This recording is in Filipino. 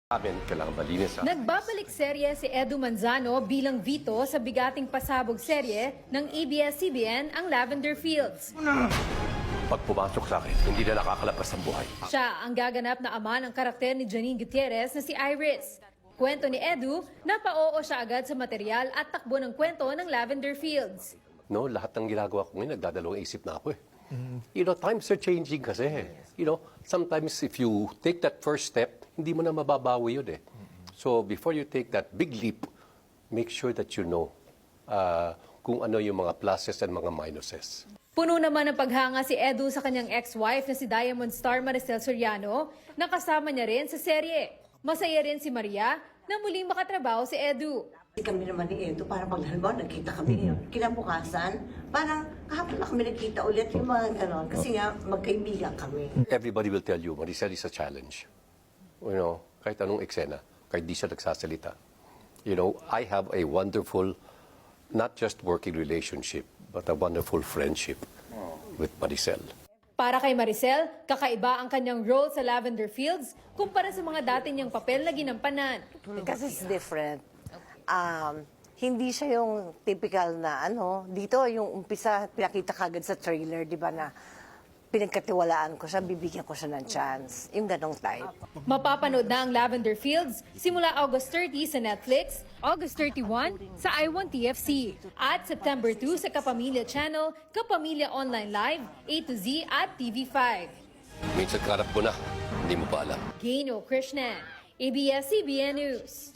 Amin, kailangan malinis. Nagbabalik serye si Edu Manzano bilang Vito sa bigating pasabog serye ng ABS-CBN ang Lavender Fields. Pag pumasok sa akin, hindi na nakakalapas ang buhay. Siya ang gaganap na ama ng karakter ni Janine Gutierrez na si Iris. Kwento ni Edu, napao siya agad sa material at takbo ng kwento ng Lavender Fields. No, lahat ng ginagawa ko ngayon, nagdadalawang isip na ako eh. You know, times are changing kasi. You know, sometimes if you take that first step, hindi mo na mababawi yun eh. So before you take that big leap, make sure that you know kung ano yung mga pluses and mga minuses. Puno naman ng paghanga si Edu sa kanyang ex-wife na si Diamond star Maricel Soriano, na kasama niya rin sa serye. Masaya rin si Maria na muling makatrabaho si Edu. Kami naman ni Edo, parang pag halimbawa nagkita kami, kinabukasan, parang kahapon na kami nagkita ulit yung mga ano, kasi nga magkaibigan kami. Everybody will tell you, Maricel is a challenge. You know, kahit anong eksena, kahit di siya nagsasalita. You know, I have a wonderful, not just working relationship, but a wonderful friendship with Maricel. Para kay Maricel, kakaiba ang kanyang role sa Lavender Fields kumpara sa mga dati niyang papel na ginampanan. Because it's different. Hindi siya yung typical na ano, dito yung umpisa, pinakita kagad sa trailer, di ba na pinagkatiwalaan ko siya, bibigyan ko siya ng chance. Yung ganong type. Mapapanood na ang Lavender Fields simula August 30 sa Netflix, August 31 sa I1 TFC, at September 2 sa Kapamilya Channel, Kapamilya Online Live, A to Z at TV5. Minsan karap mo na, hindi mo pa alam. Gaino Krishnan, ABS-CBN News.